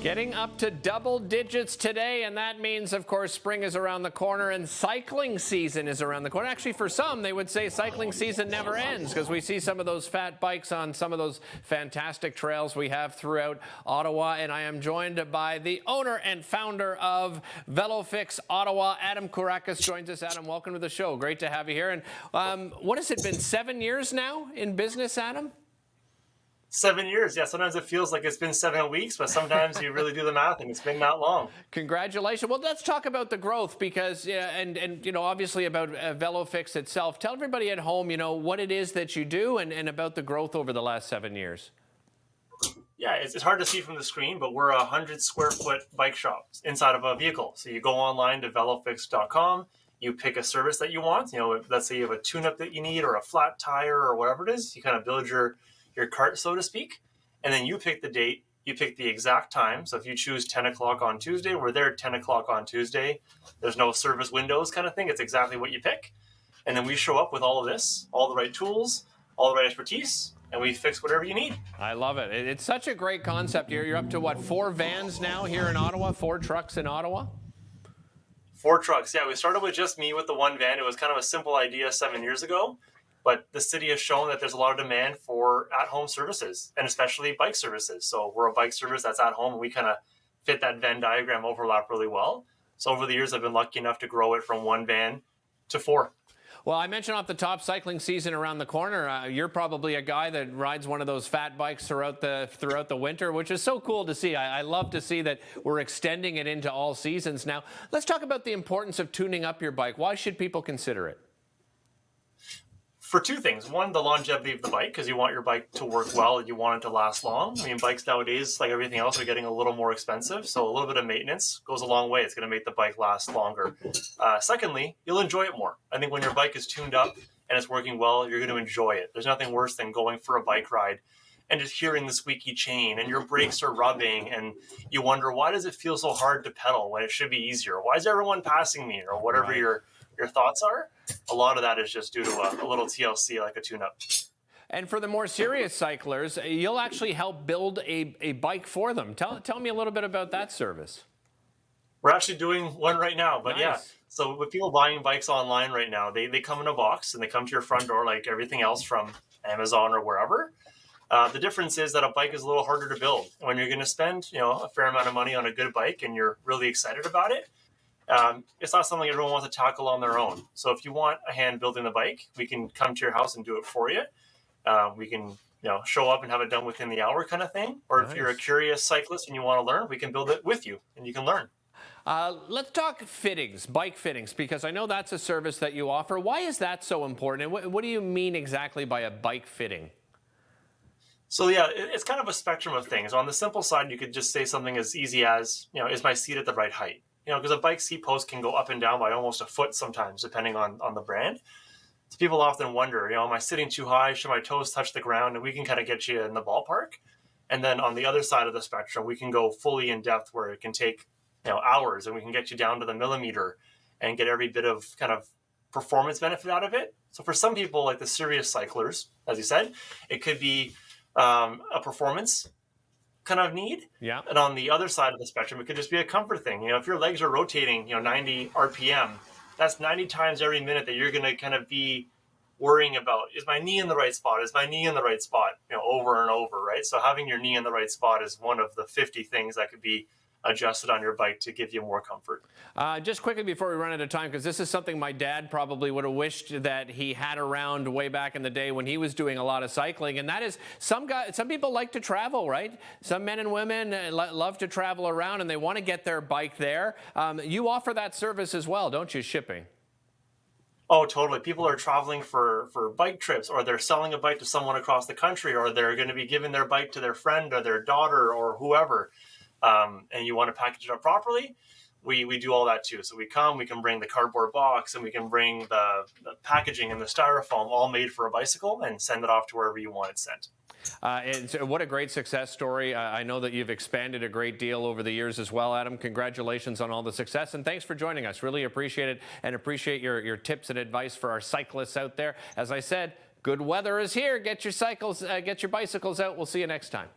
Getting up to double digits today, and that means, of course, spring is around the corner and cycling season is around the corner. Actually, for some, they would say cycling season never ends because we see some of those fat bikes on some of those fantastic trails we have throughout Ottawa. And I am joined by the owner and founder of velofix Ottawa, Adam Kourakis, joins us. Adam, welcome to the show. Great to have you here. And what has it been, 7 years now in business, Adam? 7 years, yeah. Sometimes it feels like it's been 7 weeks, but sometimes you really do the math and it's been that long. Congratulations. Well, let's talk about the growth because, and you know, obviously about velofix itself. Tell everybody at home, you know, what it is that you do and about the growth over the last 7 years. Yeah, it's hard to see from the screen, but we're a 100 square foot bike shop inside of a vehicle. So you go online to velofix.com, you pick a service that you want. You know, let's say you have a tune-up that you need or a flat tire or whatever it is. You kind of build your cart, so to speak, and then you pick the date, you pick the exact time. So if you choose 10 o'clock on Tuesday, we're there at 10 o'clock on Tuesday. There's no service windows kind of thing. It's exactly what you pick. And then we show up with all of this, all the right tools, all the right expertise, and we fix whatever you need. I love it. It's such a great concept here. You're up to, what, 4 vans now here in Ottawa, 4 trucks in Ottawa? 4 trucks, yeah. We started with just me with the one van. It was kind of a simple idea 7 years ago. But the city has shown that there's a lot of demand for at-home services, and especially bike services. So we're a bike service that's at home, and we kind of fit that Venn diagram overlap really well. So over the years, I've been lucky enough to grow it from 1 van to 4. Well, I mentioned off the top, cycling season around the corner. You're probably a guy that rides one of those fat bikes throughout the winter, which is so cool to see. I love to see that we're extending it into all seasons now. Let's talk about the importance of tuning up your bike. Why should people consider it? For 2 things. One, the longevity of the bike, because you want your bike to work well and you want it to last long. I mean, bikes nowadays, like everything else, are getting a little more expensive. So a little bit of maintenance goes a long way. It's going to make the bike last longer. Secondly, you'll enjoy it more. I think when your bike is tuned up and it's working well, you're going to enjoy it. There's nothing worse than going for a bike ride and just hearing the squeaky chain and your brakes are rubbing and you wonder, why does it feel so hard to pedal when it should be easier? Why is everyone passing me? Or whatever Right. your thoughts are. A lot of that is just due to a little TLC, like a tune-up. And for the more serious cyclers, you'll actually help build a bike for them. Tell me a little bit about that service. We're actually doing one right now, but Nice. yeah. So with people buying bikes online right now, they come in a box and they come to your front door like everything else from Amazon or wherever. The difference is that a bike is a little harder to build. When you're going to spend, you know, a fair amount of money on a good bike and you're really excited about it, it's not something everyone wants to tackle on their own. So if you want a hand building the bike, we can come to your house and do it for you. We can, you know, show up and have it done within the hour kind of thing. Or if you're a curious cyclist and you want to learn, we can build it with you and you can learn. Let's talk fittings, bike fittings, because I know that's a service that you offer. Why is that so important? And what do you mean exactly by a bike fitting? So yeah, it's kind of a spectrum of things. On the simple side, you could just say something as easy as, you know, is my seat at the right height? You know, because a bike seat post can go up and down by almost a foot sometimes, depending on the brand. So people often wonder, you know, am I sitting too high? Should my toes touch the ground? And we can kind of get you in the ballpark. And then on the other side of the spectrum, we can go fully in depth where it can take, you know, hours, and we can get you down to the millimeter and get every bit of kind of performance benefit out of it. So for some people, like the serious cyclers, as you said, it could be a performance kind of need. Yeah. And on the other side of the spectrum, it could just be a comfort thing. You know, if your legs are rotating, you know, 90 RPM, that's 90 times every minute that you're going to kind of be worrying about, is my knee in the right spot? Is my knee in the right spot? You know, over and over, right? So having your knee in the right spot is one of the 50 things that could be adjusted on your bike to give you more comfort. Just quickly before we run out of time, because this is something my dad probably would have wished that he had around way back in the day when he was doing a lot of cycling, and that is some people like to travel, right? Some men and women love to travel around and they want to get their bike there. You offer that service as well, don't you, shipping? Oh, totally. People are traveling for bike trips, or they're selling a bike to someone across the country, or they're going to be giving their bike to their friend or their daughter or whoever. And you want to package it up properly, we do all that too. So we can bring the cardboard box, and we can bring the packaging and the styrofoam all made for a bicycle and send it off to wherever you want it sent. What a great success story. I know that you've expanded a great deal over the years as well, Adam. Congratulations on all the success, and thanks for joining us. Really appreciate it, and appreciate your tips and advice for our cyclists out there. As I said, good weather is here. Get your bicycles out. We'll see you next time.